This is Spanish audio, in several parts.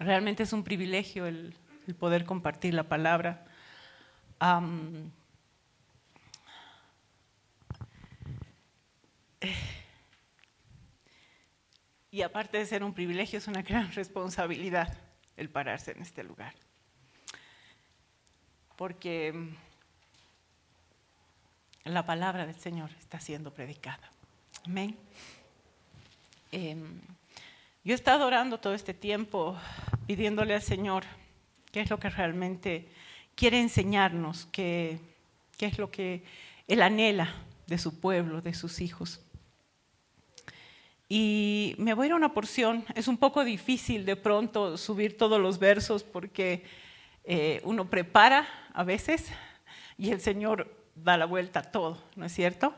Realmente es un privilegio el poder compartir la palabra. Y aparte de ser un privilegio, es una gran responsabilidad el pararse en este lugar. Porque la palabra del Señor está siendo predicada. Amén. Yo he estado orando todo este tiempo, pidiéndole al Señor qué es lo que realmente quiere enseñarnos, qué es lo que Él anhela de su pueblo, de sus hijos. Y me voy a ir a una porción. Es un poco difícil de pronto subir todos los versos porque uno prepara a veces y el Señor da la vuelta a todo, ¿no es cierto?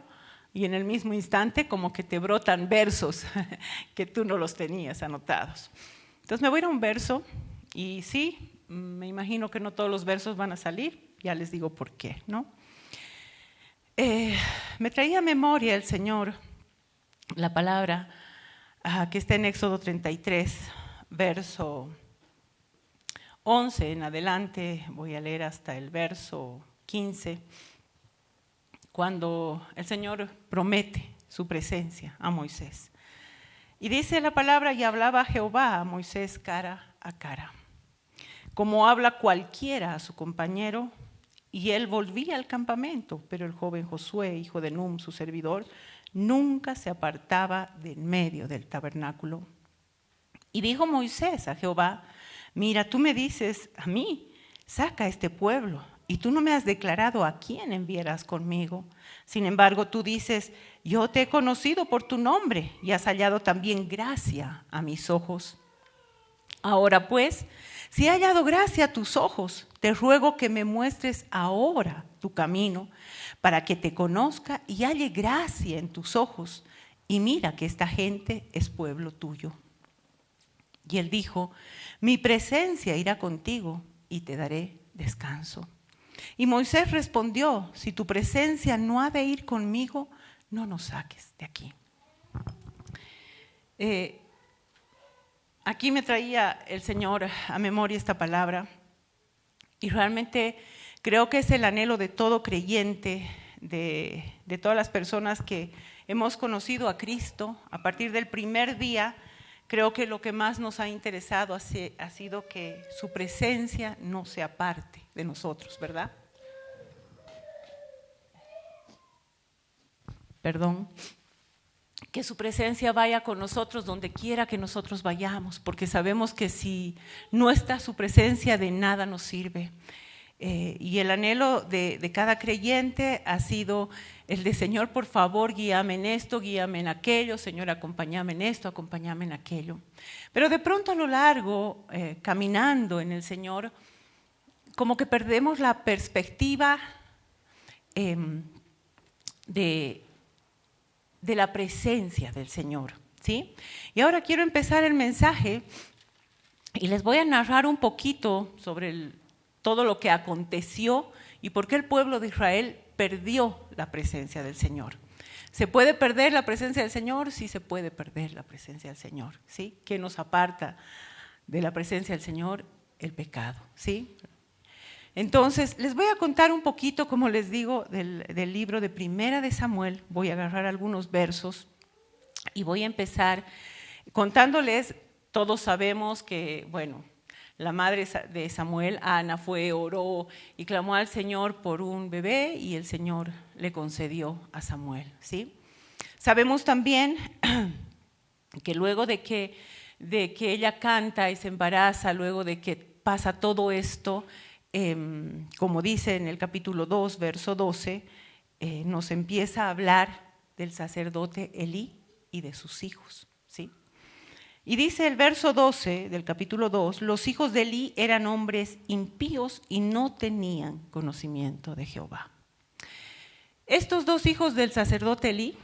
Y en el mismo instante como que te brotan versos que tú no los tenías anotados. Entonces me voy a ir a un verso y sí, me imagino que no todos los versos van a salir, ya les digo por qué, ¿no? Me traía a memoria el Señor la palabra que está en Éxodo 33, verso 11 en adelante, voy a leer hasta el verso 15, cuando el Señor promete su presencia a Moisés. Y dice la palabra, y hablaba Jehová a Moisés cara a cara, como habla cualquiera a su compañero, y él volvía al campamento, pero el joven Josué, hijo de Num, su servidor, nunca se apartaba de en medio del tabernáculo. Y dijo Moisés a Jehová, mira, tú me dices a mí, saca a este pueblo, y tú no me has declarado a quién enviarás conmigo. Sin embargo, tú dices, yo te he conocido por tu nombre, y has hallado también gracia a mis ojos. Ahora pues, si he hallado gracia a tus ojos, te ruego que me muestres ahora tu camino, para que te conozca y halle gracia en tus ojos, y mira que esta gente es pueblo tuyo. Y él dijo, mi presencia irá contigo y te daré descanso. Y Moisés respondió, si tu presencia no ha de ir conmigo, no nos saques de aquí. Aquí me traía el Señor a memoria esta palabra y realmente creo que es el anhelo de todo creyente, de todas las personas que hemos conocido a Cristo. A partir del primer día, creo que lo que más nos ha interesado ha sido que su presencia no se aparte de nosotros, ¿verdad? Perdón. Que su presencia vaya con nosotros donde quiera que nosotros vayamos, porque sabemos que si no está su presencia, de nada nos sirve. Y el anhelo de cada creyente ha sido el de Señor, por favor, guíame en esto, guíame en aquello, Señor, acompáñame en esto, acompáñame en aquello. Pero de pronto a lo largo, caminando en el Señor, como que perdemos la perspectiva de la presencia del Señor, ¿sí? Y ahora quiero empezar el mensaje y les voy a narrar un poquito sobre todo lo que aconteció y por qué el pueblo de Israel perdió la presencia del Señor. ¿Se puede perder la presencia del Señor? Sí, se puede perder la presencia del Señor, ¿sí? ¿Qué nos aparta de la presencia del Señor? El pecado, ¿sí? Entonces, les voy a contar un poquito, como les digo, del libro de Primera de Samuel. Voy a agarrar algunos versos y voy a empezar contándoles. Todos sabemos que, bueno, la madre de Samuel, Ana, oró y clamó al Señor por un bebé y el Señor le concedió a Samuel, ¿sí? Sabemos también que luego de que ella canta y se embaraza, luego de que pasa todo esto, como dice en el capítulo 2, verso 12, nos empieza a hablar del sacerdote Elí y de sus hijos, ¿sí? Y dice el verso 12 del capítulo 2, los hijos de Elí eran hombres impíos y no tenían conocimiento de Jehová. Estos dos hijos del sacerdote Elí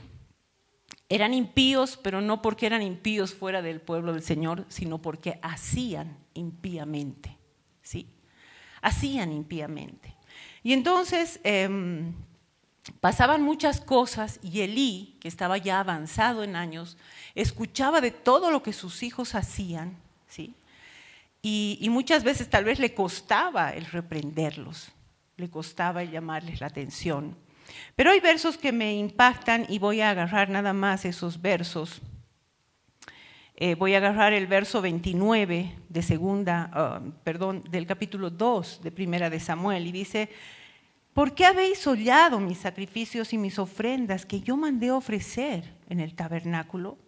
eran impíos, pero no porque eran impíos fuera del pueblo del Señor, sino porque hacían impíamente, ¿sí? Hacían impíamente. Y entonces pasaban muchas cosas y Elí, que estaba ya avanzado en años, escuchaba de todo lo que sus hijos hacían, ¿sí? y muchas veces tal vez le costaba el reprenderlos, le costaba el llamarles la atención. Pero hay versos que me impactan y voy a agarrar nada más esos versos. Voy a agarrar el verso 29 del capítulo 2 de Primera de Samuel y dice: ¿por qué habéis hollado mis sacrificios y mis ofrendas que yo mandé ofrecer en el tabernáculo?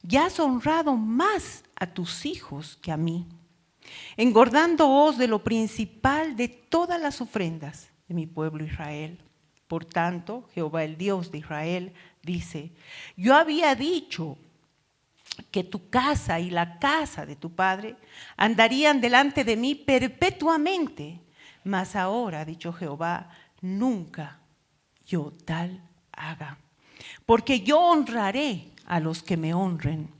Ya has honrado más a tus hijos que a mí, engordándoos de lo principal de todas las ofrendas de mi pueblo Israel. Por tanto, Jehová el Dios de Israel dice: yo había dicho que tu casa y la casa de tu padre andarían delante de mí perpetuamente, mas ahora, ha dicho Jehová, nunca yo tal haga. Porque yo honraré a los que me honran,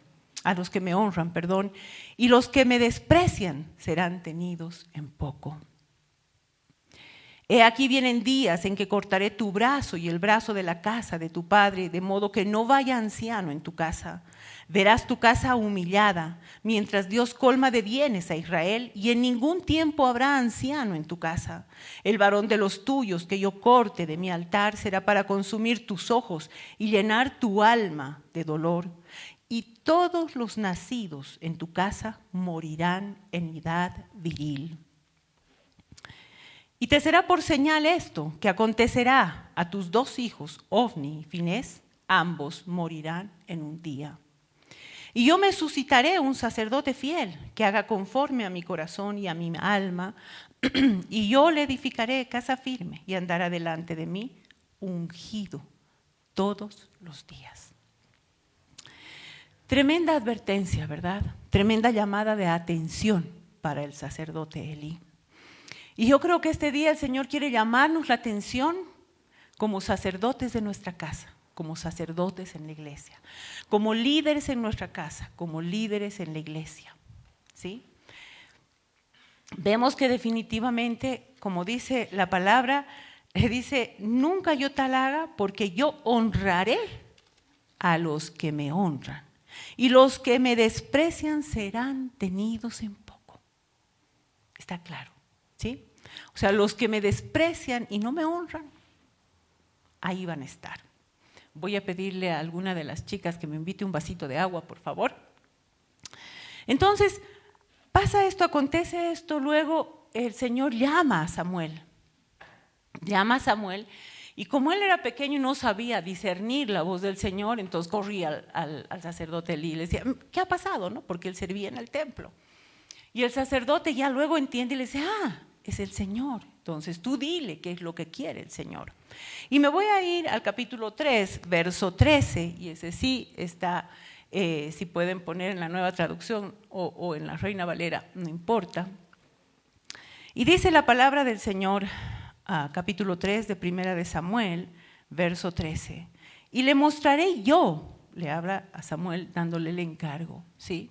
y los que me desprecian serán tenidos en poco. He aquí vienen días en que cortaré tu brazo y el brazo de la casa de tu padre, de modo que no vaya anciano en tu casa. Verás tu casa humillada, mientras Dios colma de bienes a Israel, y en ningún tiempo habrá anciano en tu casa. El varón de los tuyos que yo corte de mi altar será para consumir tus ojos y llenar tu alma de dolor. Y todos los nacidos en tu casa morirán en edad viril. Y te será por señal esto, que acontecerá a tus 2 hijos, Ofni y Finés, ambos morirán en un día. Y yo me suscitaré un sacerdote fiel, que haga conforme a mi corazón y a mi alma, y yo le edificaré casa firme, y andará delante de mí ungido todos los días. Tremenda advertencia, ¿verdad? Tremenda llamada de atención para el sacerdote Elí. Y yo creo que este día el Señor quiere llamarnos la atención como sacerdotes de nuestra casa, como sacerdotes en la iglesia, como líderes en nuestra casa, como líderes en la iglesia, ¿sí? Vemos que definitivamente, como dice la palabra, dice: nunca yo tal haga, porque yo honraré a los que me honran, y los que me desprecian serán tenidos en poco. Está claro, ¿sí? O sea, los que me desprecian y no me honran, ahí van a estar. Voy a pedirle a alguna de las chicas que me invite un vasito de agua, por favor. Entonces, pasa esto, acontece esto, luego el Señor llama a Samuel. Llama a Samuel, y como él era pequeño y no sabía discernir la voz del Señor, entonces corría al sacerdote Elí y le decía: ¿qué ha pasado? ¿No? Porque él servía en el templo. Y el sacerdote ya luego entiende y le dice: es el Señor. Entonces tú dile qué es lo que quiere el Señor. Y me voy a ir al capítulo 3, verso 13, y ese sí está, si pueden poner en la Nueva Traducción o en la Reina Valera, no importa. Y dice la palabra del Señor, capítulo 3 de Primera de Samuel, verso 13. Y le mostraré yo, le habla a Samuel dándole el encargo, ¿sí?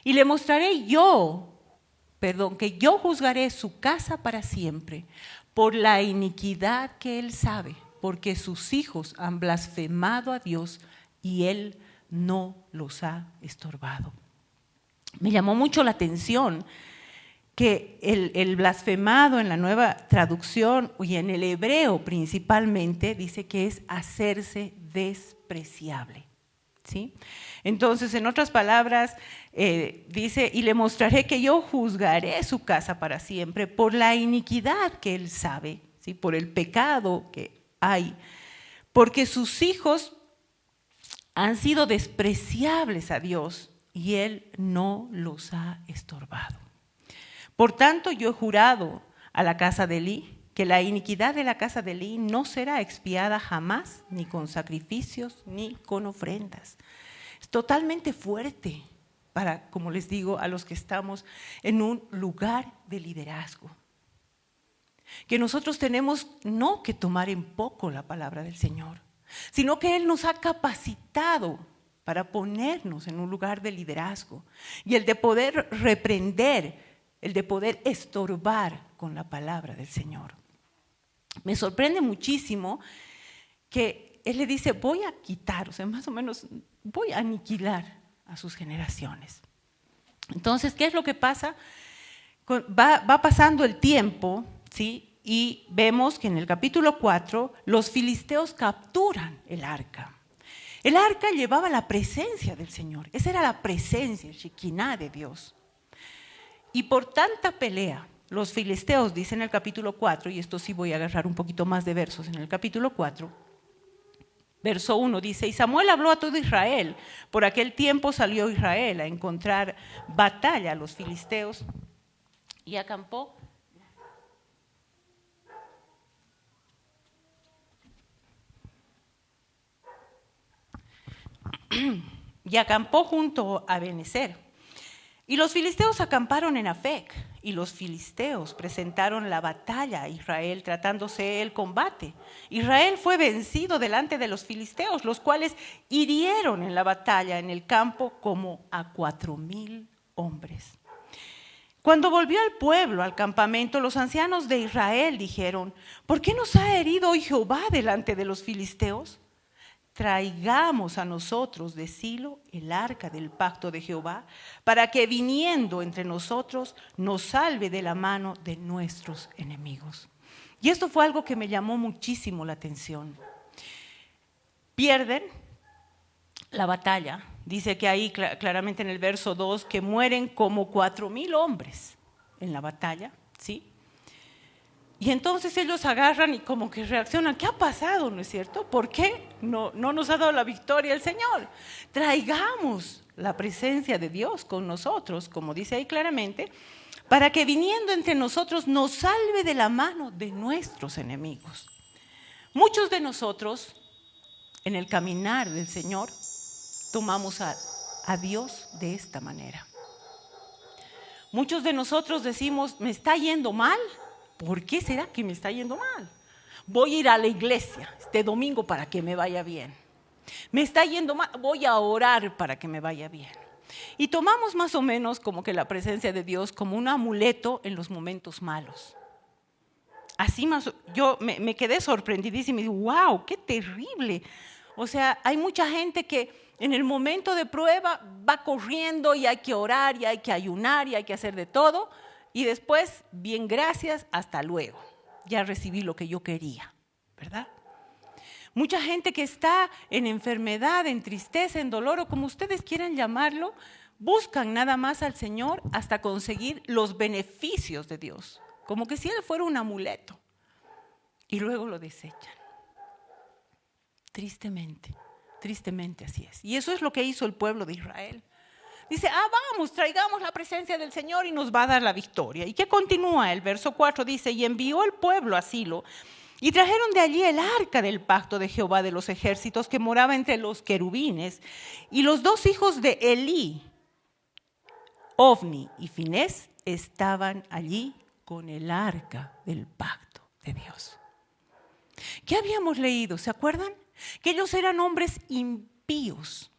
Y le mostraré yo, que yo juzgaré su casa para siempre por la iniquidad que él sabe, porque sus hijos han blasfemado a Dios y él no los ha estorbado. Me llamó mucho la atención que el blasfemado en la Nueva Traducción y en el hebreo principalmente dice que es hacerse despreciable, ¿sí? Entonces, en otras palabras, dice: y le mostraré que yo juzgaré su casa para siempre por la iniquidad que él sabe, ¿sí? Por el pecado que hay, porque sus hijos han sido despreciables a Dios y él no los ha estorbado. Por tanto, yo he jurado a la casa de Elí que la iniquidad de la casa de Elí no será expiada jamás, ni con sacrificios, ni con ofrendas. Es totalmente fuerte para, como les digo, a los que estamos en un lugar de liderazgo. Que nosotros tenemos no que tomar en poco la palabra del Señor, sino que Él nos ha capacitado para ponernos en un lugar de liderazgo y el de poder reprender, el de poder estorbar con la palabra del Señor. Me sorprende muchísimo que Él le dice: voy a quitar, o sea, más o menos voy a aniquilar a sus generaciones. Entonces, ¿qué es lo que pasa? va pasando el tiempo, ¿sí? Y vemos que en el capítulo 4 los filisteos capturan el arca. El arca llevaba la presencia del Señor. Esa era la presencia, el Shekinah de Dios. Y por tanta pelea, los filisteos, dice en el capítulo 4, y esto sí voy a agarrar un poquito más de versos en el capítulo 4, verso 1 dice, y Samuel habló a todo Israel. Por aquel tiempo salió Israel a encontrar batalla a los filisteos y acampó. Y acampó junto a Benecer. Y los filisteos acamparon en Afec, y los filisteos presentaron la batalla a Israel, tratándose el combate. Israel fue vencido delante de los filisteos, los cuales hirieron en la batalla en el campo como a 4,000 hombres. Cuando volvió el pueblo al campamento, los ancianos de Israel dijeron, ¿por qué nos ha herido hoy Jehová delante de los filisteos? Traigamos a nosotros de Silo el arca del pacto de Jehová, para que viniendo entre nosotros nos salve de la mano de nuestros enemigos. Y esto fue algo que me llamó muchísimo la atención. Pierden la batalla. Dice que ahí claramente en el verso 2 que mueren como 4,000 hombres en la batalla, ¿sí? Y entonces ellos agarran y como que reaccionan, ¿qué ha pasado, no es cierto? ¿Por qué no nos ha dado la victoria el Señor? Traigamos la presencia de Dios con nosotros, como dice ahí claramente, para que viniendo entre nosotros nos salve de la mano de nuestros enemigos. Muchos de nosotros, en el caminar del Señor, tomamos a Dios de esta manera. Muchos de nosotros decimos, ¿me está yendo mal? ¿Por qué será que me está yendo mal? Voy a ir a la iglesia este domingo para que me vaya bien. Me está yendo mal, voy a orar para que me vaya bien. Y tomamos más o menos como que la presencia de Dios como un amuleto en los momentos malos. Así más, yo me quedé sorprendidísima y digo, wow, qué terrible. O sea, hay mucha gente que en el momento de prueba va corriendo y hay que orar y hay que ayunar y hay que hacer de todo. Y después, bien, gracias, hasta luego. Ya recibí lo que yo quería, ¿verdad? Mucha gente que está en enfermedad, en tristeza, en dolor, o como ustedes quieran llamarlo, buscan nada más al Señor hasta conseguir los beneficios de Dios, como que si Él fuera un amuleto, y luego lo desechan. Tristemente, tristemente así es. Y eso es lo que hizo el pueblo de Israel. Dice, vamos, traigamos la presencia del Señor y nos va a dar la victoria. ¿Y qué continúa? El verso 4 dice, y envió el pueblo a Silo, y trajeron de allí el arca del pacto de Jehová de los ejércitos que moraba entre los querubines. Y los dos hijos de Elí, Ofni y Finés, estaban allí con el arca del pacto de Dios. ¿Qué habíamos leído? ¿Se acuerdan? Que ellos eran hombres impíos.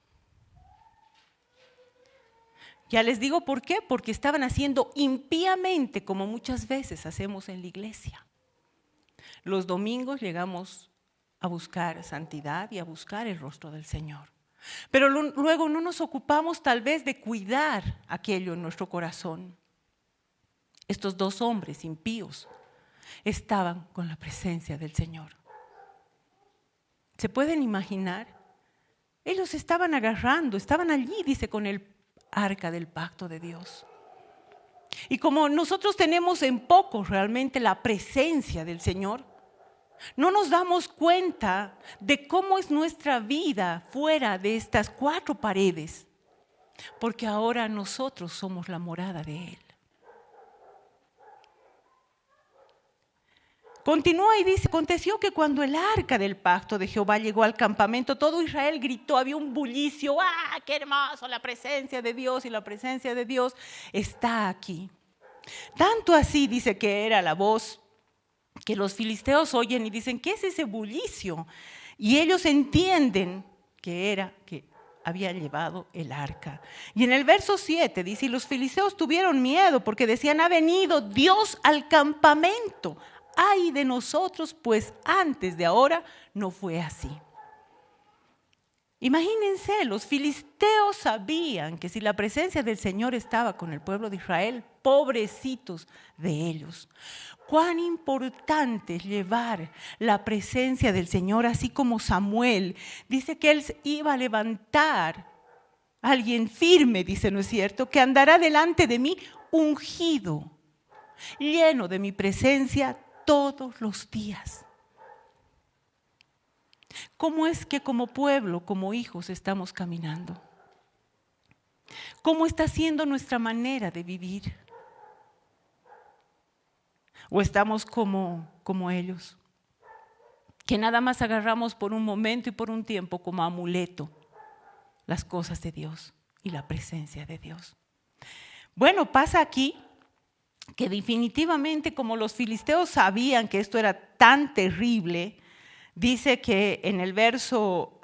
Ya les digo por qué, porque estaban haciendo impíamente como muchas veces hacemos en la iglesia. Los domingos llegamos a buscar santidad y a buscar el rostro del Señor. Pero luego no nos ocupamos tal vez de cuidar aquello en nuestro corazón. Estos dos hombres impíos estaban con la presencia del Señor. ¿Se pueden imaginar? Ellos estaban agarrando, estaban allí, dice, con el arca del pacto de Dios. Y como nosotros tenemos en poco realmente la presencia del Señor, no nos damos cuenta de cómo es nuestra vida fuera de estas 4 paredes, porque ahora nosotros somos la morada de Él. Continúa y dice, aconteció que cuando el arca del pacto de Jehová llegó al campamento, todo Israel gritó, había un bullicio, ¡ah, qué hermoso la presencia de Dios! Y la presencia de Dios está aquí. Tanto así dice que era la voz que los filisteos oyen y dicen, ¿qué es ese bullicio? Y ellos entienden que había llevado el arca. Y en el verso 7 dice, y los filisteos tuvieron miedo porque decían, ha venido Dios al campamento. Ay de nosotros, pues antes de ahora no fue así. Imagínense, los filisteos sabían que si la presencia del Señor estaba con el pueblo de Israel, pobrecitos de ellos. Cuán importante es llevar la presencia del Señor, así como Samuel dice que él iba a levantar a alguien firme, dice, ¿no es cierto?, que andará delante de mí ungido, lleno de mi presencia todos los días. ¿Cómo es que como pueblo, como hijos, estamos caminando? ¿Cómo está siendo nuestra manera de vivir? ¿O estamos como ellos? Que nada más agarramos por un momento y por un tiempo como amuleto las cosas de Dios y la presencia de Dios. Bueno, pasa aquí que definitivamente, como los filisteos sabían que esto era tan terrible, dice que en el verso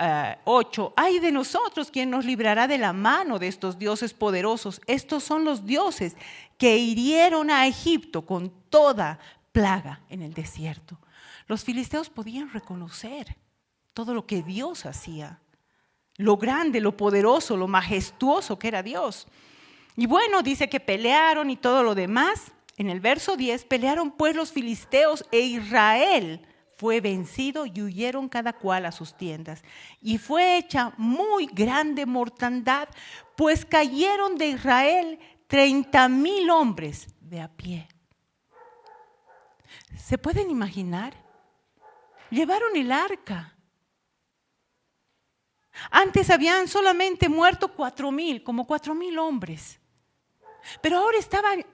8, ¡ay de nosotros! ¿Quién nos librará de la mano de estos dioses poderosos? Estos son los dioses que hirieron a Egipto con toda plaga en el desierto. Los filisteos podían reconocer todo lo que Dios hacía, lo grande, lo poderoso, lo majestuoso que era Dios. Y bueno, dice que pelearon y todo lo demás. En el verso 10, pelearon pues los filisteos e Israel fue vencido y huyeron cada cual a sus tiendas. Y fue hecha muy grande mortandad, pues cayeron de Israel 30,000 hombres de a pie. ¿Se pueden imaginar? Llevaron el arca. Antes habían solamente muerto 4,000, como 4,000 hombres. Pero ahora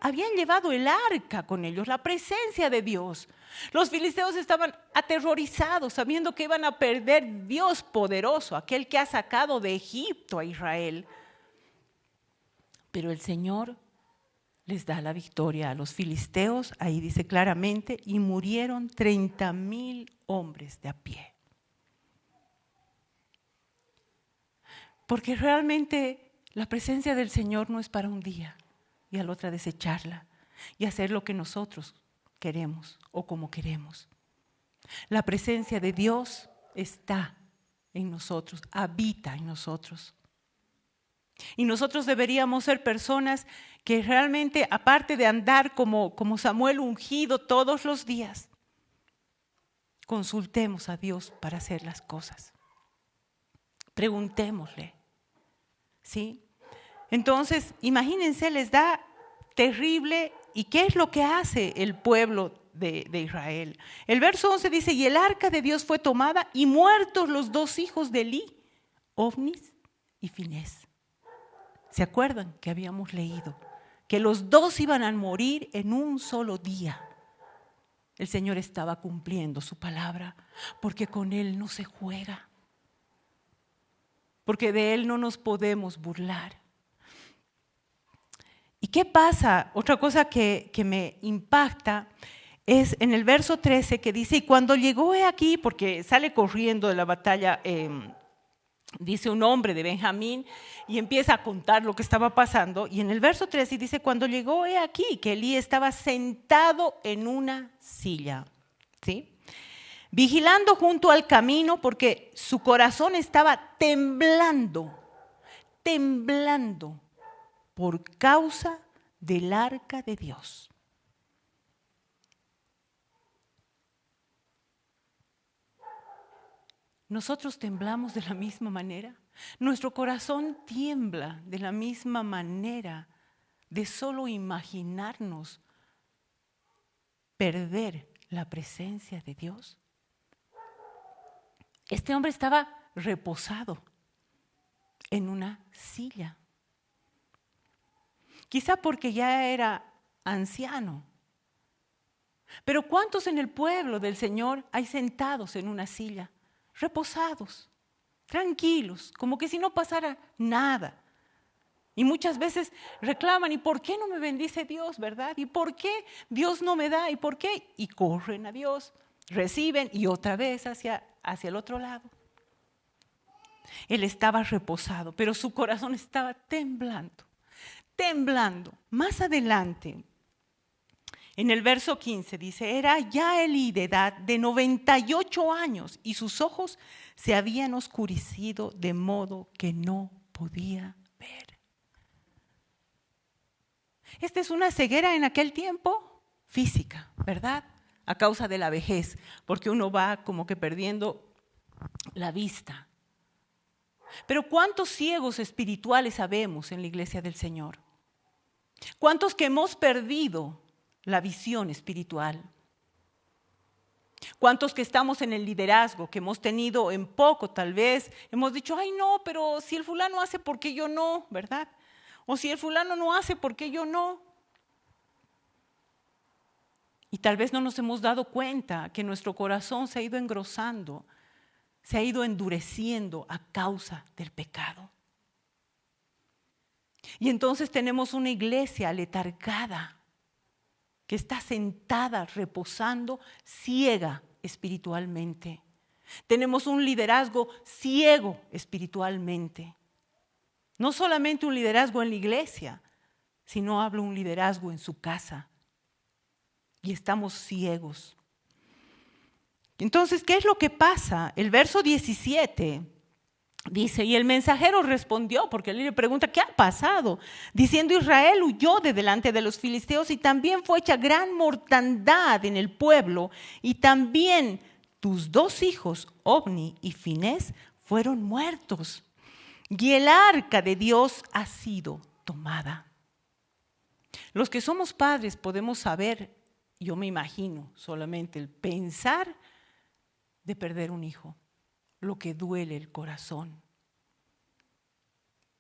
habían llevado el arca con ellos, la presencia de Dios. Los filisteos estaban aterrorizados, sabiendo que iban a perder Dios poderoso, aquel que ha sacado de Egipto a Israel. Pero el Señor les da la victoria a los filisteos, ahí dice claramente, y murieron 30,000 hombres de a pie. Porque realmente la presencia del Señor no es para un día y al otro desecharla y hacer lo que nosotros queremos o como queremos. La presencia de Dios está en nosotros, habita en nosotros. Y nosotros deberíamos ser personas que realmente, aparte de andar como Samuel ungido todos los días, consultemos a Dios para hacer las cosas. Preguntémosle. ¿Sí? Entonces, imagínense, les da terrible. ¿Y qué es lo que hace el pueblo de Israel? El verso 11 dice, y el arca de Dios fue tomada y muertos los dos hijos de Elí, Ofnis y Finés. ¿Se acuerdan que habíamos leído? Que los dos iban a morir en un solo día. El Señor estaba cumpliendo su palabra, porque con Él no se juega. Porque de Él no nos podemos burlar. ¿Y qué pasa? Otra cosa que me impacta es en el verso 13 que dice, y cuando llegó aquí, porque sale corriendo de la batalla, dice un hombre de Benjamín y empieza a contar lo que estaba pasando, y en el verso 13 dice, cuando llegó aquí, que Elí estaba sentado en una silla, ¿sí?, vigilando junto al camino, porque su corazón estaba temblando por causa del arca de Dios. ¿Nosotros temblamos de la misma manera? Nuestro corazón tiembla de la misma manera de solo imaginarnos perder la presencia de Dios. Este hombre estaba reposado en una silla. Quizá porque ya era anciano. Pero ¿cuántos en el pueblo del Señor hay sentados en una silla, reposados, tranquilos, como que si no pasara nada? Y muchas veces reclaman, ¿y por qué no me bendice Dios, verdad? ¿Y por qué Dios no me da? ¿Y por qué? Y corren a Dios, reciben y otra vez hacia el otro lado. Él estaba reposado, pero su corazón estaba temblando. Más adelante, en el verso 15 dice, era ya Elí de edad de 98 años y sus ojos se habían oscurecido de modo que no podía ver. Esta es una ceguera en aquel tiempo física, ¿verdad? A causa de la vejez, porque uno va como que perdiendo la vista. Pero ¿cuántos ciegos espirituales habemos en la iglesia del Señor? ¿Cuántos que hemos perdido la visión espiritual? ¿Cuántos que estamos en el liderazgo, que hemos tenido en poco tal vez, hemos dicho, ay no, pero si el fulano hace, ¿por qué yo no? ¿Verdad? O si el fulano no hace, ¿por qué yo no? Y tal vez no nos hemos dado cuenta que nuestro corazón se ha ido engrosando, se ha ido endureciendo a causa del pecado. Y entonces tenemos una iglesia letargada, que está sentada, reposando, ciega espiritualmente. Tenemos un liderazgo ciego espiritualmente. No solamente un liderazgo en la iglesia, sino hablo un liderazgo en su casa. Y estamos ciegos. Entonces, ¿qué es lo que pasa? El verso 17 dice, y el mensajero respondió, porque él le pregunta, ¿qué ha pasado? Diciendo, Israel huyó de delante de los filisteos y también fue hecha gran mortandad en el pueblo, y también tus 2 hijos, Ofni y Finés, fueron muertos, y el arca de Dios ha sido tomada. Los que somos padres podemos saber, yo me imagino solamente el pensar de perder un hijo, lo que duele el corazón.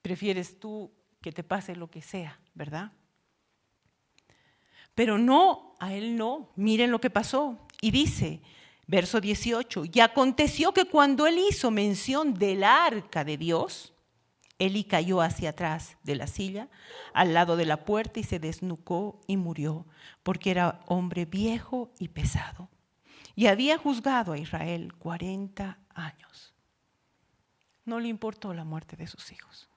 Prefieres tú que te pase lo que sea, ¿verdad? Pero no, a él no. Miren lo que pasó. Y dice, verso 18, y aconteció que cuando él hizo mención del arca de Dios, Eli cayó hacia atrás de la silla, al lado de la puerta, y se desnucó y murió, porque era hombre viejo y pesado. Y había juzgado a Israel 40 años. No le importó la muerte de sus hijos.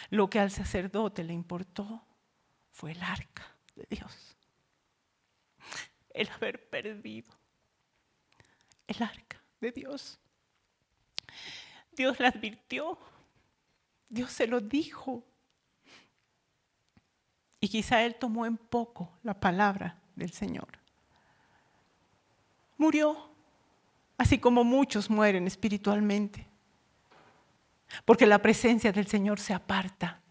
Lo que al sacerdote le importó fue el arca de Dios. El haber perdido el arca de Dios. Dios le advirtió, Dios se lo dijo. Y quizá él tomó en poco la palabra del Señor. Murió, así como muchos mueren espiritualmente. Porque la presencia del Señor se aparta.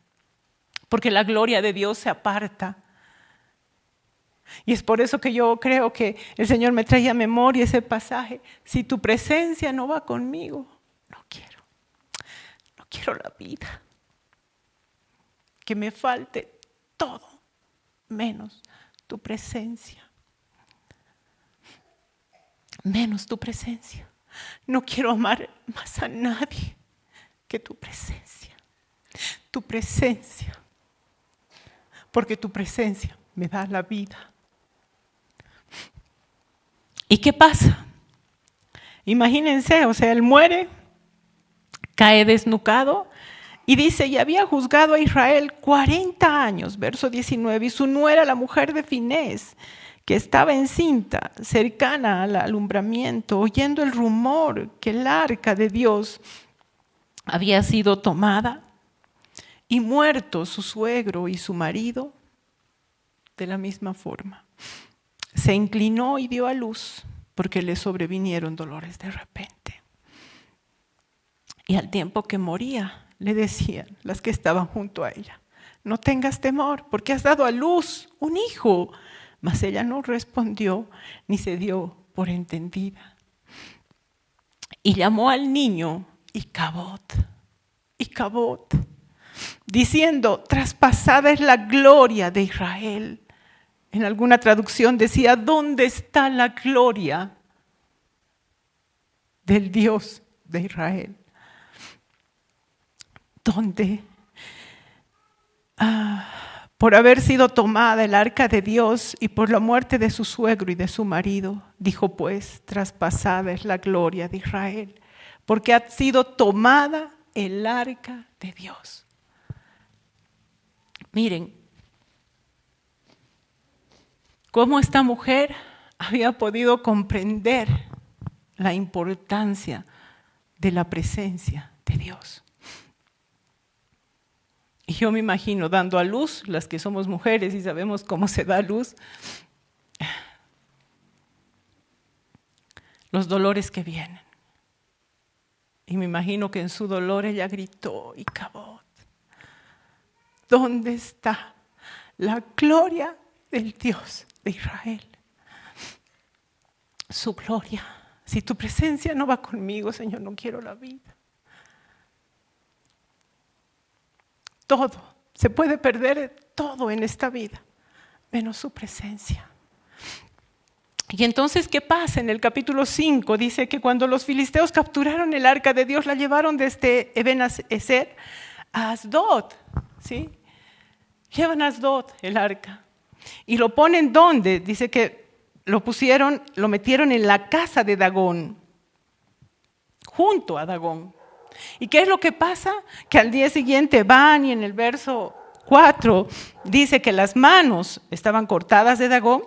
Porque la gloria de Dios se aparta. Y es por eso que yo creo que el Señor me trae a memoria ese pasaje. Si tu presencia no va conmigo, no quiero la vida. Que me falte todo, menos tu presencia. Menos tu presencia. No quiero amar más a nadie que tu presencia. Tu presencia. Porque tu presencia me da la vida. ¿Y qué pasa? Imagínense, o sea, él muere, cae desnucado y dice, y había juzgado a Israel 40 años, verso 19, y su nuera, la mujer de Finés, que estaba encinta, cercana al alumbramiento, oyendo el rumor que el arca de Dios había sido tomada, y muerto su suegro y su marido, de la misma forma. Se inclinó y dio a luz, porque le sobrevinieron dolores de repente. Y al tiempo que moría, le decían las que estaban junto a ella, no tengas temor, porque has dado a luz un hijo. Mas ella no respondió, ni se dio por entendida. Y llamó al niño Icabod, diciendo, traspasada es la gloria de Israel. En alguna traducción decía, ¿dónde está la gloria del Dios de Israel? ¿Dónde? Por haber sido tomada el arca de Dios y por la muerte de su suegro y de su marido, dijo pues, traspasada es la gloria de Israel, porque ha sido tomada el arca de Dios. Miren, cómo esta mujer había podido comprender la importancia de la presencia de Dios. Y yo me imagino dando a luz, las que somos mujeres y sabemos cómo se da a luz, los dolores que vienen. Y me imagino que en su dolor ella gritó: Icabod, ¿dónde está la gloria del Dios de Israel? Su gloria. Si tu presencia no va conmigo, Señor, no quiero la vida. Todo, se puede perder todo en esta vida, menos su presencia. Y entonces, ¿qué pasa? En el capítulo 5 dice que cuando los filisteos capturaron el arca de Dios, la llevaron desde Eben-ezer a Asdod, ¿sí? Llevan a Asdod el arca. ¿Y lo ponen dónde? Dice que lo metieron en la casa de Dagón, junto a Dagón. ¿Y qué es lo que pasa? Que al día siguiente van y en el verso 4 dice que las manos estaban cortadas de Dagón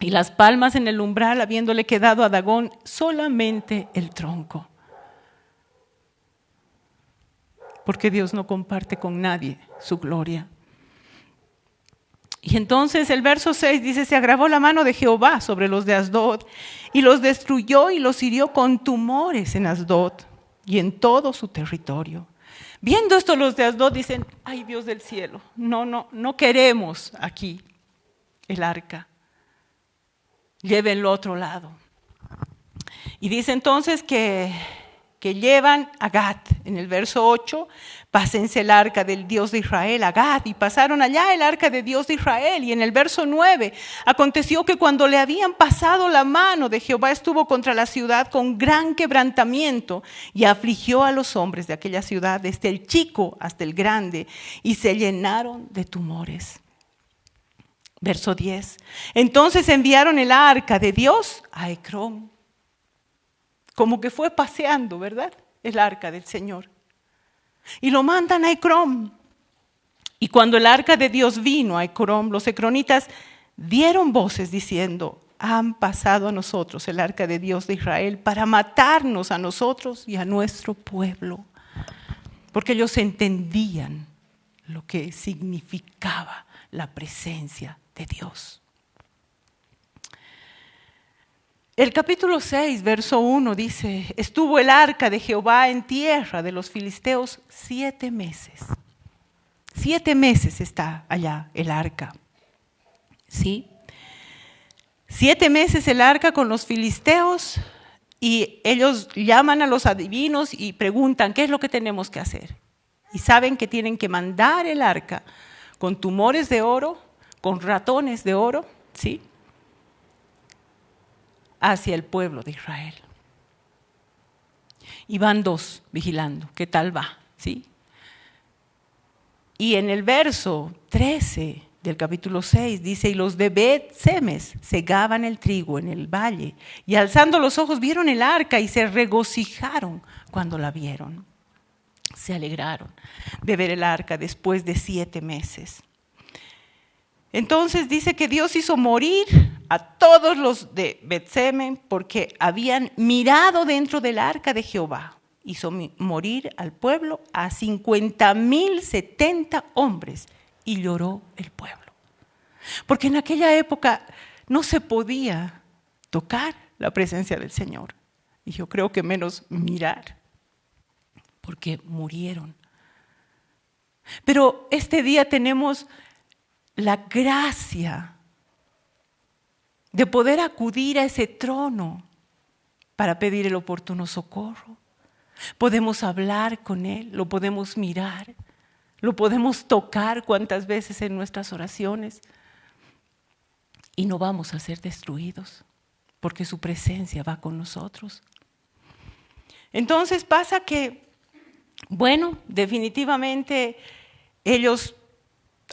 y las palmas en el umbral, habiéndole quedado a Dagón solamente el tronco. Porque Dios no comparte con nadie su gloria. Y entonces el verso 6 dice: se agravó la mano de Jehová sobre los de Asdod y los destruyó y los hirió con tumores en Asdod y en todo su territorio. Viendo esto, los de Asdod dicen: ay, Dios del cielo, no queremos aquí el arca, llévenlo a otro lado. Y dice entonces que llevan a Gat, en el verso 8, pásense el arca del Dios de Israel a Gat, y pasaron allá el arca de Dios de Israel. Y en el verso 9, aconteció que cuando le habían pasado la mano de Jehová, estuvo contra la ciudad con gran quebrantamiento, y afligió a los hombres de aquella ciudad, desde el chico hasta el grande, y se llenaron de tumores. Verso 10, entonces enviaron el arca de Dios a Ecrón. Como que fue paseando, ¿verdad? El arca del Señor. Y lo mandan a Ecrón. Y cuando el arca de Dios vino a Ecrón, los ecronitas dieron voces diciendo: han pasado a nosotros el arca de Dios de Israel para matarnos a nosotros y a nuestro pueblo. Porque ellos entendían lo que significaba la presencia de Dios. El capítulo 6, verso 1 dice: estuvo el arca de Jehová en tierra de los filisteos 7 meses. 7 meses está allá el arca. ¿Sí? 7 meses el arca con los filisteos, y ellos llaman a los adivinos y preguntan: ¿qué es lo que tenemos que hacer? Y saben que tienen que mandar el arca con tumores de oro, con ratones de oro, ¿sí?, hacia el pueblo de Israel. Y van 2 vigilando, ¿qué tal va? ¿Sí? Y en el verso 13 del capítulo 6 dice: y los de Bet-Semes segaban el trigo en el valle, y alzando los ojos vieron el arca y se regocijaron cuando la vieron. Se alegraron de ver el arca después de 7 meses. Entonces dice que Dios hizo morir a todos los de Bet-Semes porque habían mirado dentro del arca de Jehová. Hizo morir al pueblo a 50,070 hombres, y lloró el pueblo. Porque en aquella época no se podía tocar la presencia del Señor. Y yo creo que menos mirar, porque murieron. Pero este día tenemos la gracia de poder acudir a ese trono para pedir el oportuno socorro. Podemos hablar con Él, lo podemos mirar, lo podemos tocar cuantas veces en nuestras oraciones, y no vamos a ser destruidos porque su presencia va con nosotros. Entonces pasa que, bueno, definitivamente ellos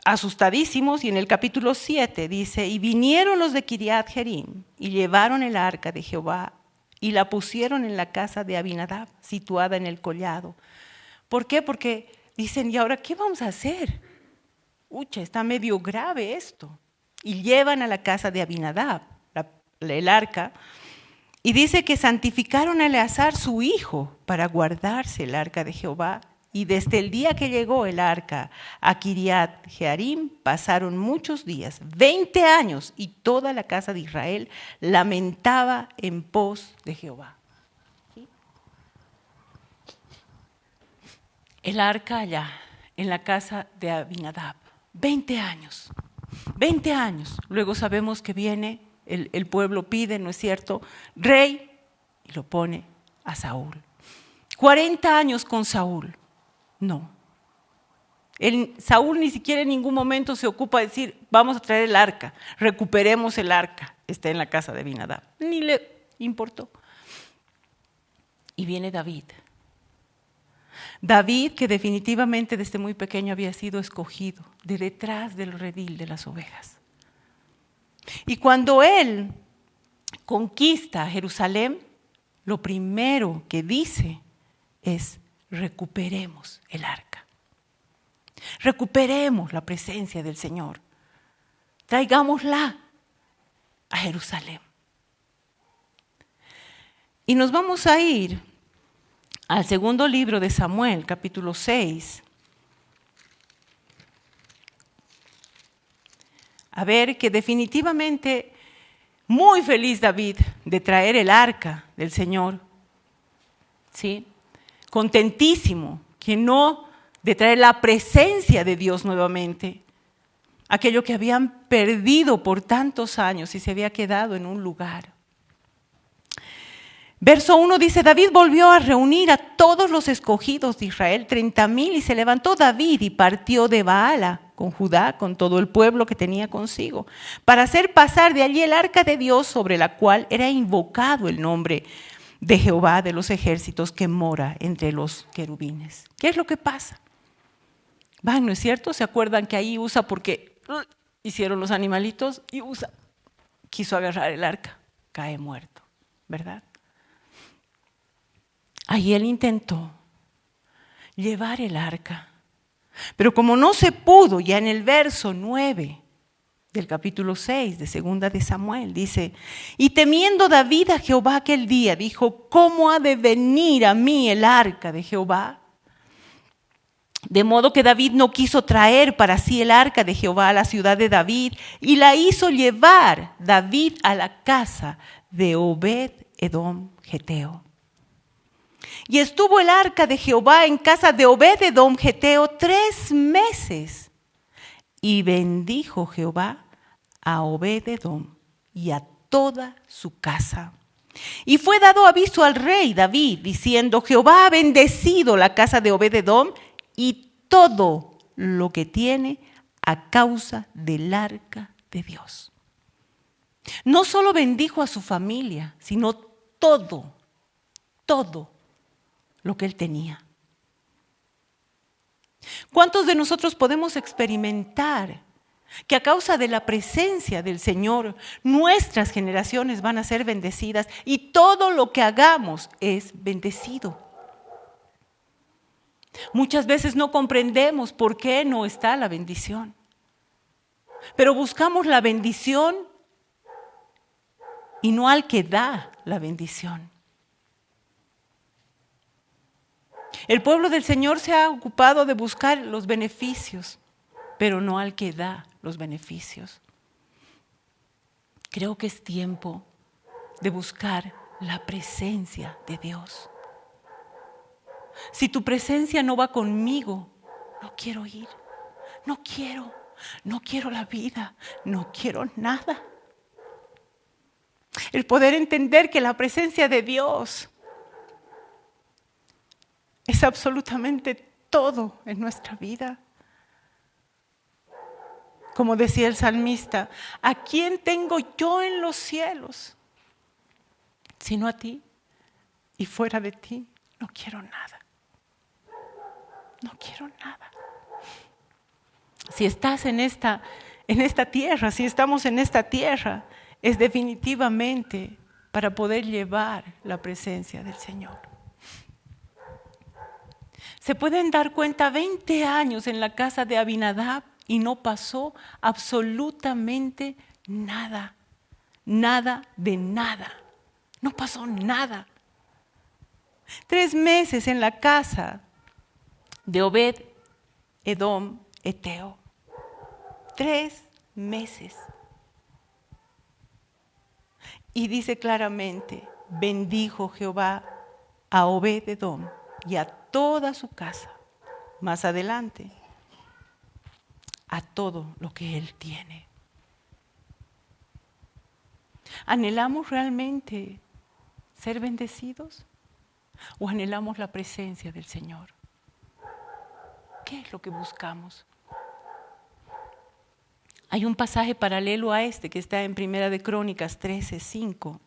asustadísimos, y en el capítulo 7 dice: y vinieron los de Kiriat Jearim y llevaron el arca de Jehová y la pusieron en la casa de Abinadab, situada en el collado. ¿Por qué? Porque dicen: ¿y ahora qué vamos a hacer? Ucha, está medio grave esto. Y llevan a la casa de Abinadab el arca, y dice que santificaron a Eleazar su hijo para guardarse el arca de Jehová Y desde el día que llegó el arca a Kiriat Jearim pasaron muchos días, 20 años, y toda la casa de Israel lamentaba en pos de Jehová. ¿Sí? El arca allá, en la casa de Abinadab, 20 años. 20 años. Luego sabemos que viene, el pueblo pide, ¿no es cierto?, rey, y lo pone a Saúl. 40 años con Saúl. No. Saúl ni siquiera en ningún momento se ocupa de decir, vamos a traer el arca, recuperemos el arca. Está en la casa de Abinadab. Ni le importó. Y viene David. David, que definitivamente desde muy pequeño había sido escogido de detrás del redil de las ovejas. Y cuando él conquista Jerusalén, lo primero que dice es: recuperemos el arca. Recuperemos la presencia del Señor. Traigámosla a Jerusalén. Y nos vamos a ir al segundo libro de Samuel, capítulo 6. A ver que definitivamente muy feliz David de traer el arca del Señor. ¿Sí? Contentísimo, que no de traer la presencia de Dios nuevamente, aquello que habían perdido por tantos años y se había quedado en un lugar. Verso 1 dice: David volvió a reunir a todos los escogidos de Israel, 30,000, y se levantó David y partió de Baala con Judá, con todo el pueblo que tenía consigo, para hacer pasar de allí el arca de Dios, sobre la cual era invocado el nombre de Jehová de los ejércitos, que mora entre los querubines. ¿Qué es lo que pasa? Van, ¿no es cierto? ¿Se acuerdan que ahí Usa, porque hicieron los animalitos, y Usa quiso agarrar el arca, cae muerto, ¿verdad? Ahí él intentó llevar el arca, pero como no se pudo, ya en el verso 9 del capítulo 6 de segunda de Samuel dice: y temiendo David a Jehová aquel día, dijo: ¿cómo ha de venir a mí el arca de Jehová? De modo que David no quiso traer para sí el arca de Jehová a la ciudad de David, y la hizo llevar David a la casa de Obed-edom geteo. Y estuvo el arca de Jehová en casa de Obed-edom geteo 3 meses. Y bendijo Jehová a Obed-edom y a toda su casa. Y fue dado aviso al rey David, diciendo: Jehová ha bendecido la casa de Obed-edom y todo lo que tiene a causa del arca de Dios. No solo bendijo a su familia, sino todo lo que él tenía. ¿Cuántos de nosotros podemos experimentar que a causa de la presencia del Señor nuestras generaciones van a ser bendecidas y todo lo que hagamos es bendecido? Muchas veces no comprendemos por qué no está la bendición, pero buscamos la bendición y no al que da la bendición. El pueblo del Señor se ha ocupado de buscar los beneficios, pero no al que da los beneficios. Creo que es tiempo de buscar la presencia de Dios. Si tu presencia no va conmigo, no quiero ir, no quiero la vida, no quiero nada. El poder entender que la presencia de Dios es absolutamente todo en nuestra vida. Como decía el salmista: ¿a quién tengo yo en los cielos sino a ti? Y fuera de ti no quiero nada. No quiero nada. Si estás en esta tierra, si estamos en esta tierra, es definitivamente para poder llevar la presencia del Señor. Se pueden dar cuenta, 20 años en la casa de Abinadab y no pasó absolutamente nada. Nada de nada. No pasó nada. 3 meses en la casa de Obed Edom Eteo. 3 meses. Y dice claramente, bendijo Jehová a Obed Edom y a toda su casa. Más adelante, a todo lo que él tiene. ¿Anhelamos realmente ser bendecidos? ¿O anhelamos la presencia del Señor? ¿Qué es lo que buscamos? Hay un pasaje paralelo a este que está en Primera de Crónicas 13:5.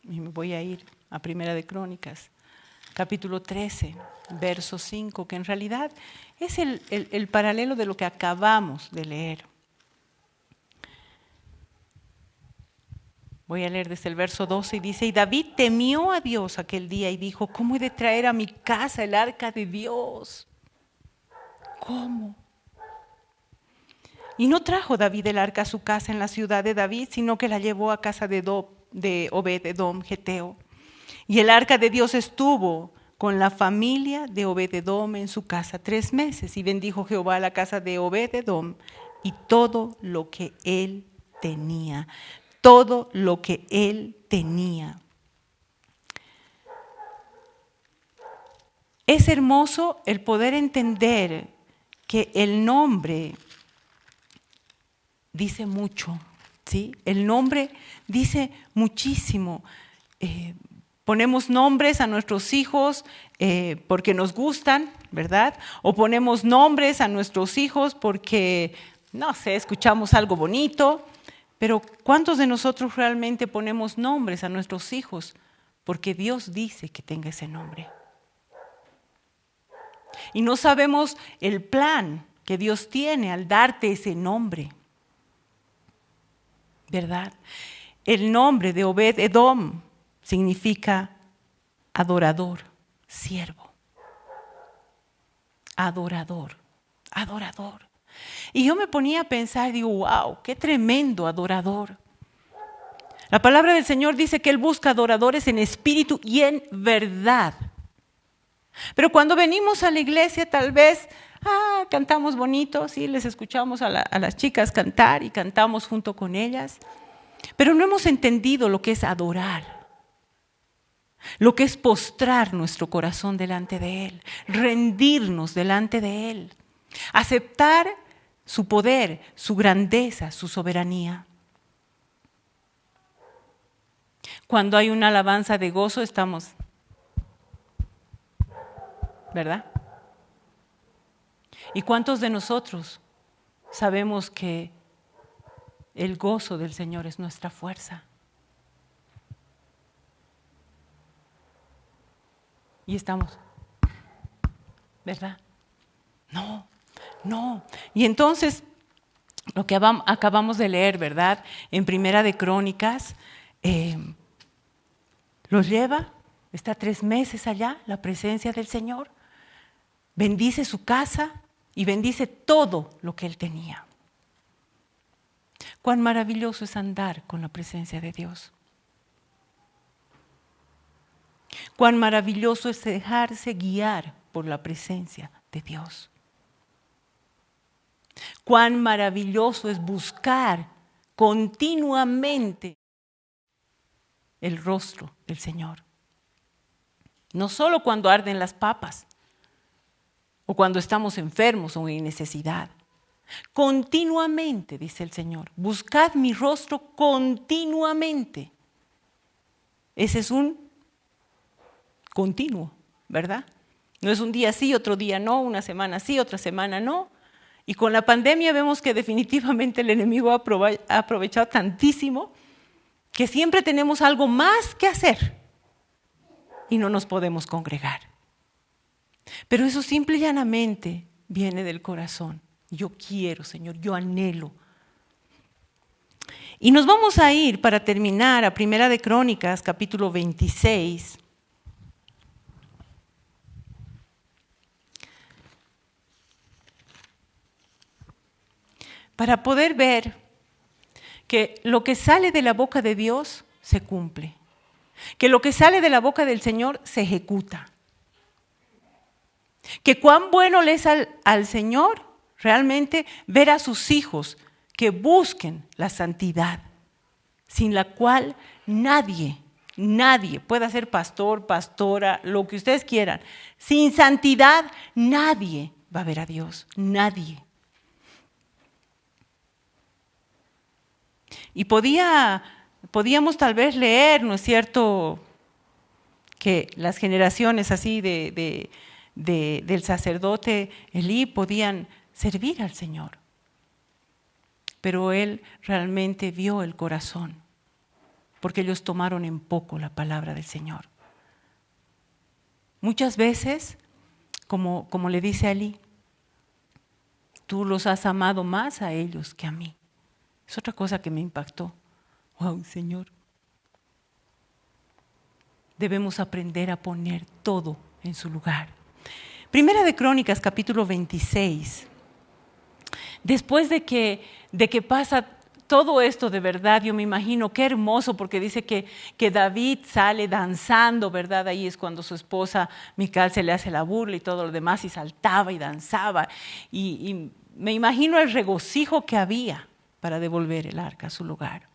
Y me voy a ir a Primera de Crónicas, capítulo 13, verso 5, que en realidad es el paralelo de lo que acabamos de leer. Voy a leer desde el verso 12 y dice, y David temió a Dios aquel día y dijo, ¿cómo he de traer a mi casa el arca de Dios? ¿Cómo? Y no trajo David el arca a su casa en la ciudad de David, sino que la llevó a casa de Obed Edom Geteo. Y el arca de Dios estuvo con la familia de Obed Edom en su casa 3 meses. Y bendijo Jehová la casa de Obed Edom y todo lo que él tenía. Todo lo que él tenía. Es hermoso el poder entender que el nombre dice mucho, ¿sí? El nombre dice muchísimo. Ponemos nombres a nuestros hijos porque nos gustan, ¿verdad? O ponemos nombres a nuestros hijos porque, no sé, escuchamos algo bonito. Pero ¿cuántos de nosotros realmente ponemos nombres a nuestros hijos porque Dios dice que tenga ese nombre? Y no sabemos el plan que Dios tiene al darte ese nombre, ¿verdad? El nombre de Obed Edom significa adorador, siervo. Adorador, adorador. Y yo me ponía a pensar, digo, wow, qué tremendo adorador. La palabra del Señor dice que Él busca adoradores en espíritu y en verdad. Pero cuando venimos a la iglesia tal vez, cantamos bonito, sí, les escuchamos a las chicas cantar y cantamos junto con ellas. Pero no hemos entendido lo que es adorar. Lo que es postrar nuestro corazón delante de Él, rendirnos delante de Él, aceptar su poder, su grandeza, su soberanía. Cuando hay una alabanza de gozo estamos, ¿verdad? ¿Y cuántos de nosotros sabemos que el gozo del Señor es nuestra fuerza? Y estamos, ¿verdad? No. Y entonces, lo que acabamos de leer, ¿verdad? En Primera de Crónicas, los lleva, está 3 meses allá, la presencia del Señor, bendice su casa y bendice todo lo que él tenía. Cuán maravilloso es andar con la presencia de Dios. Cuán maravilloso es dejarse guiar por la presencia de Dios. Cuán maravilloso es buscar continuamente el rostro del Señor. No solo cuando arden las papas o cuando estamos enfermos o en necesidad. Continuamente, dice el Señor, buscad mi rostro continuamente. Ese es un continuo, ¿verdad? No es un día sí, otro día no, una semana sí, otra semana no. Y con la pandemia vemos que definitivamente el enemigo ha aprovechado tantísimo que siempre tenemos algo más que hacer y no nos podemos congregar. Pero eso simple y llanamente viene del corazón. Yo quiero, Señor, yo anhelo. Y nos vamos a ir para terminar a Primera de Crónicas, capítulo 26. Para poder ver que lo que sale de la boca de Dios se cumple, que lo que sale de la boca del Señor se ejecuta. Que cuán bueno le es al Señor realmente ver a sus hijos que busquen la santidad, sin la cual nadie pueda ser pastor, pastora, lo que ustedes quieran. Sin santidad nadie va a ver a Dios, nadie. Y podíamos tal vez leer, ¿no es cierto?, que las generaciones así del sacerdote Elí podían servir al Señor. Pero él realmente vio el corazón, porque ellos tomaron en poco la palabra del Señor. Muchas veces, como le dice a Elí, tú los has amado más a ellos que a mí. Es otra cosa que me impactó. ¡Wow, Señor! Debemos aprender a poner todo en su lugar. Primera de Crónicas, capítulo 26. Después de que pasa todo esto de verdad, yo me imagino qué hermoso, porque dice que David sale danzando, ¿verdad? Ahí es cuando su esposa Mical se le hace la burla y todo lo demás, y saltaba y danzaba. Y me imagino el regocijo que había para devolver el arca a su lugar.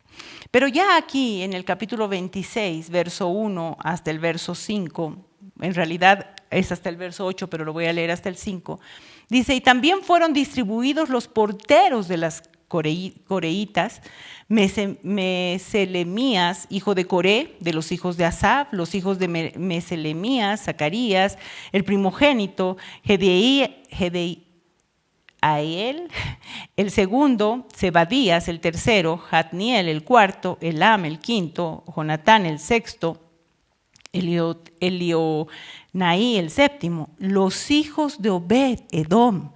Pero ya aquí en el capítulo 26, verso 1 hasta el verso 5, en realidad es hasta el verso 8, pero lo voy a leer hasta el 5, dice, y también fueron distribuidos los porteros de las coreitas, Meselemías, hijo de Coré, de los hijos de Asaf, los hijos de Meselemías, Zacarías, el primogénito, Gedeael, el segundo, Zebadías, el tercero, Jatniel, el cuarto, Elam, el quinto, Jonatán, el sexto, Elionaí, el séptimo, los hijos de Obed, Edom,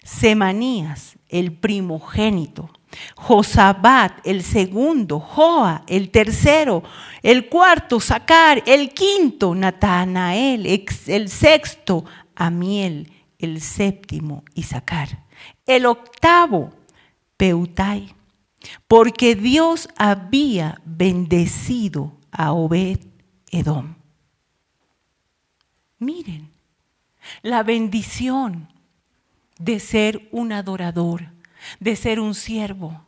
Semanías, el primogénito, Josabat, el segundo, Joa, el tercero, el cuarto, Sacar, el quinto, Natanael, el sexto, Amiel, el séptimo, Isacar, el octavo, Peutai, porque Dios había bendecido a Obed Edom. Miren, la bendición de ser un adorador, de ser un siervo.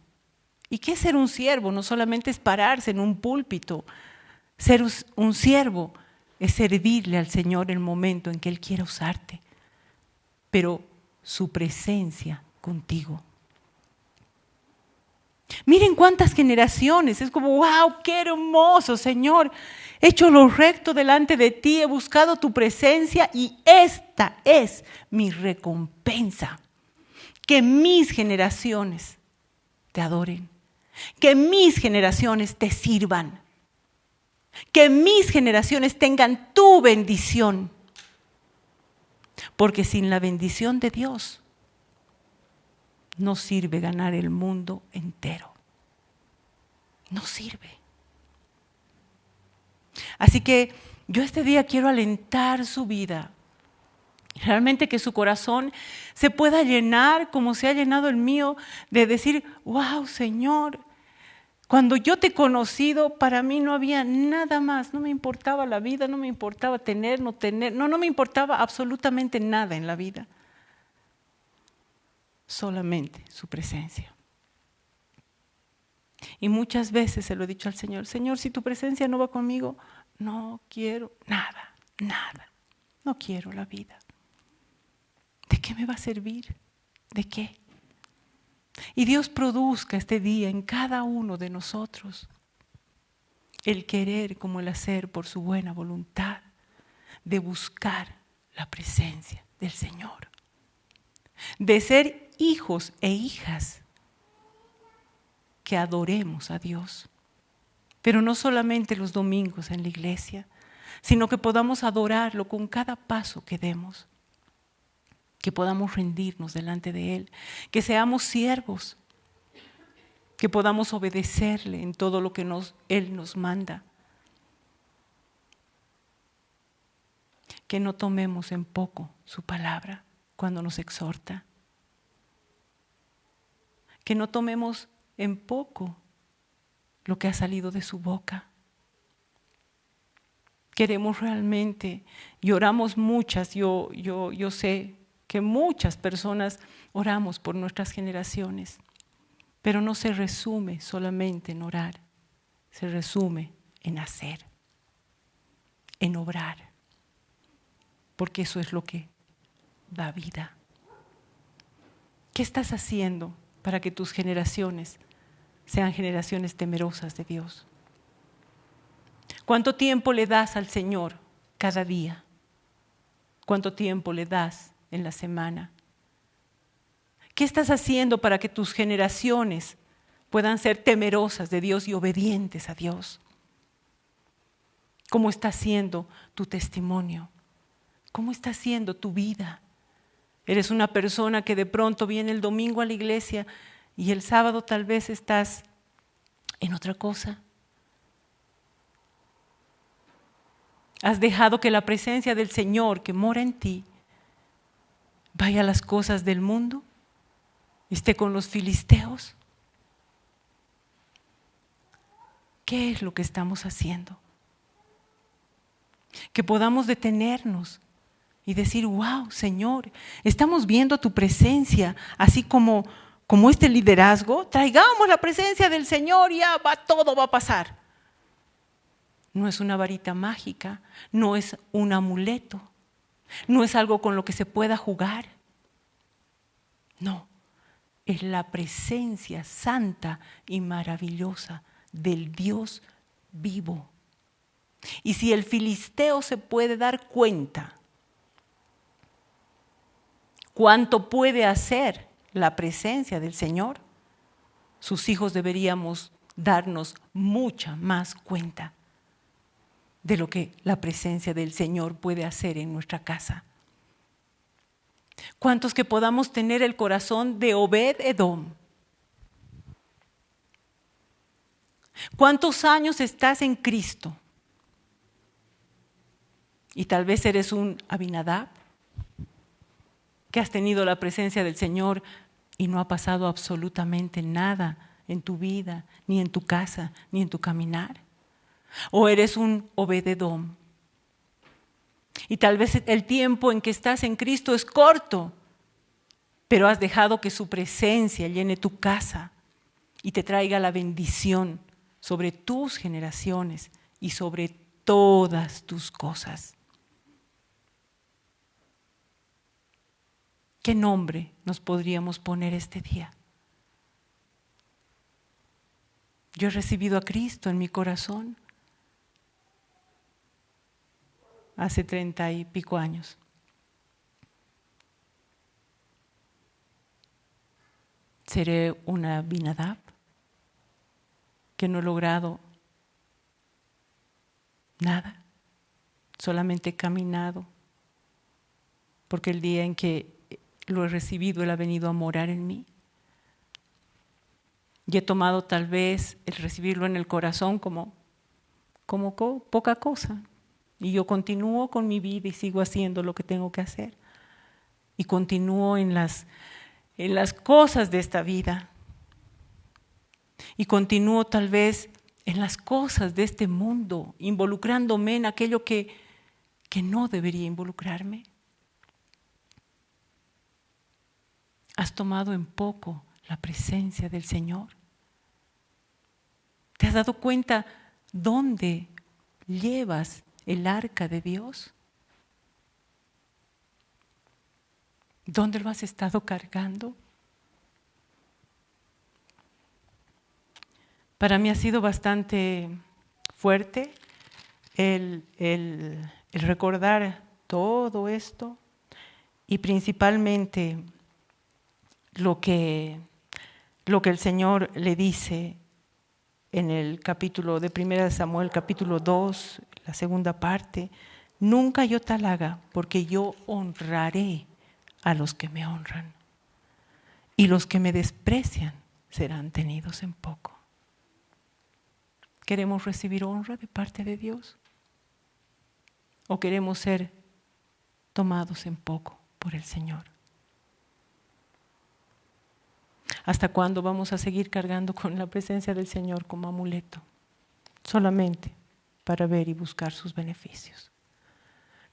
¿Y qué es ser un siervo? No solamente es pararse en un púlpito. Ser un siervo es servirle al Señor en el momento en que Él quiera usarte, pero su presencia contigo. Miren cuántas generaciones, es como, wow, qué hermoso, Señor. He hecho lo recto delante de ti, he buscado tu presencia y esta es mi recompensa. Que mis generaciones te adoren, que mis generaciones te sirvan, que mis generaciones tengan tu bendición. Porque sin la bendición de Dios no sirve ganar el mundo entero. No sirve. Así que yo este día quiero alentar su vida. Realmente que su corazón se pueda llenar como se ha llenado el mío de decir, wow, Señor, cuando yo te he conocido, para mí no había nada más. No me importaba la vida, no me importaba tener, no tener, no me importaba absolutamente nada en la vida. Solamente su presencia. Y muchas veces se lo he dicho al Señor, Señor, si tu presencia no va conmigo, no quiero nada, nada. No quiero la vida. ¿De qué me va a servir? ¿De qué? Y Dios produzca este día en cada uno de nosotros el querer como el hacer por su buena voluntad de buscar la presencia del Señor, de ser hijos e hijas que adoremos a Dios, pero no solamente los domingos en la iglesia, sino que podamos adorarlo con cada paso que demos, que podamos rendirnos delante de Él, que seamos siervos, que podamos obedecerle en todo lo que Él nos manda, que no tomemos en poco su palabra cuando nos exhorta, que no tomemos en poco lo que ha salido de su boca, queremos realmente, y oramos muchas, yo sé que muchas personas oramos por nuestras generaciones, pero no se resume solamente en orar, se resume en hacer, en obrar, porque eso es lo que da vida. ¿Qué estás haciendo para que tus generaciones sean generaciones temerosas de Dios? ¿Cuánto tiempo le das al Señor cada día? ¿Cuánto tiempo le das en la semana? ¿Qué estás haciendo para que tus generaciones puedan ser temerosas de Dios y obedientes a Dios? ¿Cómo está siendo tu testimonio? ¿Cómo está siendo tu vida? Eres una persona que de pronto viene el domingo a la iglesia y el sábado tal vez estás en otra cosa. Has dejado que la presencia del Señor que mora en ti vaya a las cosas del mundo, esté con los filisteos. ¿Qué es lo que estamos haciendo? Que podamos detenernos y decir, wow, Señor, estamos viendo tu presencia, así como este liderazgo, traigamos la presencia del Señor y ya todo va a pasar. No es una varita mágica, no es un amuleto, no es algo con lo que se pueda jugar. No, es la presencia santa y maravillosa del Dios vivo. Y si el filisteo se puede dar cuenta cuánto puede hacer la presencia del Señor, sus hijos deberíamos darnos mucha más cuenta de lo que la presencia del Señor puede hacer en nuestra casa. ¿Cuántos que podamos tener el corazón de Obed-Edom? ¿Cuántos años estás en Cristo? Y tal vez eres un Abinadab, que has tenido la presencia del Señor y no ha pasado absolutamente nada en tu vida, ni en tu casa, ni en tu caminar. O eres un Obed-Edom. Y tal vez el tiempo en que estás en Cristo es corto, pero has dejado que su presencia llene tu casa y te traiga la bendición sobre tus generaciones y sobre todas tus cosas. ¿Qué nombre nos podríamos poner este día? Yo he recibido a Cristo en mi corazón hace 30 y pico años. ¿Seré una Abinadab que no he logrado nada? Solamente he caminado, porque el día en que lo he recibido, Él ha venido a morar en mí. Y he tomado tal vez el recibirlo en el corazón como poca cosa. Y yo continúo con mi vida y sigo haciendo lo que tengo que hacer. Y continúo en las cosas de esta vida. Y continúo tal vez en las cosas de este mundo, involucrándome en aquello que no debería involucrarme. ¿Has tomado en poco la presencia del Señor? ¿Te has dado cuenta dónde llevas el arca de Dios? ¿Dónde lo has estado cargando? Para mí ha sido bastante fuerte el recordar todo esto y principalmente lo que el Señor le dice en el capítulo de 1 Samuel, capítulo 2, la segunda parte: nunca yo tal haga, porque yo honraré a los que me honran, y los que me desprecian serán tenidos en poco. ¿Queremos recibir honra de parte de Dios? ¿O queremos ser tomados en poco por el Señor? ¿Hasta cuándo vamos a seguir cargando con la presencia del Señor como amuleto? Solamente para ver y buscar sus beneficios.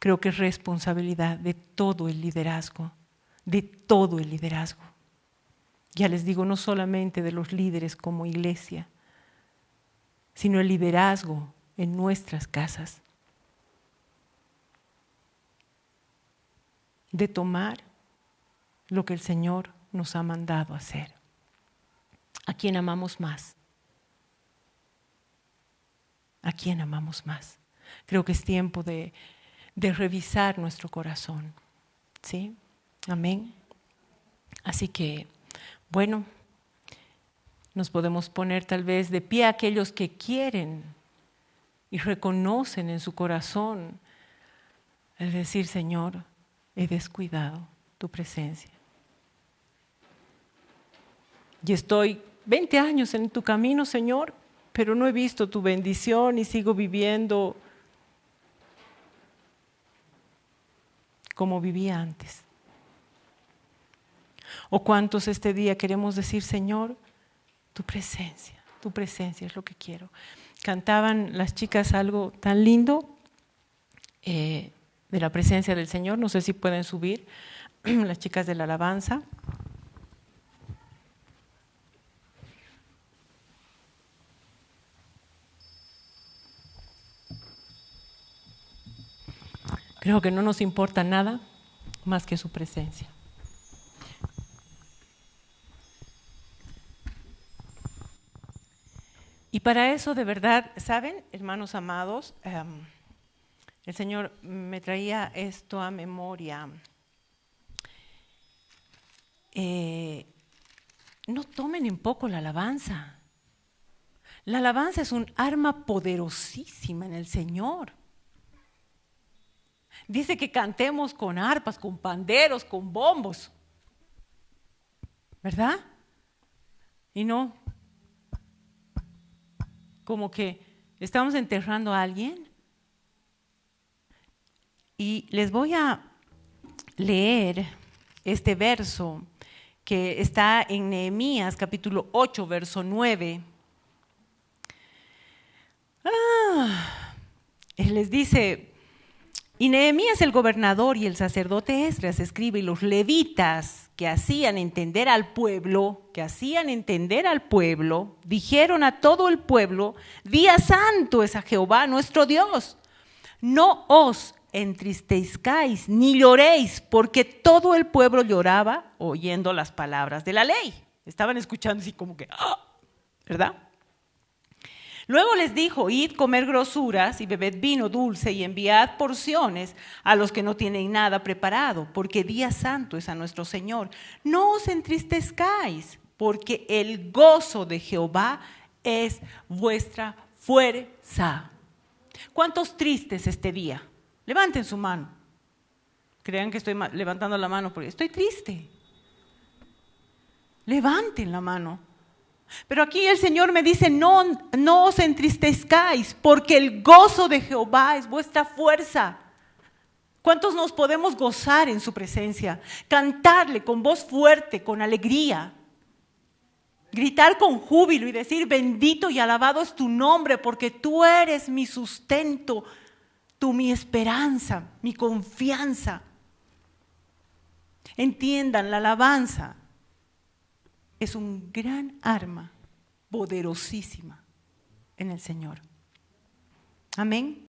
Creo que es responsabilidad de todo el liderazgo, de todo el liderazgo. Ya les digo, no solamente de los líderes como iglesia, sino el liderazgo en nuestras casas. De tomar lo que el Señor nos ha mandado hacer. ¿A quién amamos más? ¿A quién amamos más? Creo que es tiempo de revisar nuestro corazón. ¿Sí? Amén. Así que, bueno, nos podemos poner tal vez de pie aquellos que quieren y reconocen en su corazón el decir, Señor, he descuidado tu presencia. Y estoy 20 años en tu camino, Señor, pero no he visto tu bendición y sigo viviendo como vivía antes. ¿O cuántos este día queremos decir, Señor, tu presencia es lo que quiero? Cantaban las chicas algo tan lindo de la presencia del Señor, no sé si pueden subir, las chicas de la alabanza. Creo que no nos importa nada más que su presencia. Y para eso, de verdad, ¿saben, hermanos amados? El Señor me traía esto a memoria. No tomen en poco la alabanza. La alabanza es un arma poderosísima en el Señor. Dice que cantemos con arpas, con panderos, con bombos. ¿Verdad? Y no, como que estamos enterrando a alguien. Y les voy a leer este verso que está en Nehemías capítulo 8, verso 9. Les dice, y Nehemías el gobernador y el sacerdote Esdras escribe, y los levitas que hacían entender al pueblo, dijeron a todo el pueblo, día santo es a Jehová nuestro Dios, no os entristezcáis ni lloréis, porque todo el pueblo lloraba oyendo las palabras de la ley. Estaban escuchando así como que, ¿verdad? Luego les dijo, id comer grosuras y bebed vino dulce y enviad porciones a los que no tienen nada preparado, porque día santo es a nuestro Señor. No os entristezcáis, porque el gozo de Jehová es vuestra fuerza. ¿Cuántos tristes este día? Levanten su mano. Crean que estoy levantando la mano porque estoy triste. Levanten la mano. Pero aquí el Señor me dice, no os entristezcáis, porque el gozo de Jehová es vuestra fuerza. ¿Cuántos nos podemos gozar en su presencia? Cantarle con voz fuerte, con alegría. Gritar con júbilo y decir, bendito y alabado es tu nombre, porque tú eres mi sustento, tú mi esperanza, mi confianza. Entiendan, la alabanza es un gran arma, poderosísima en el Señor. Amén.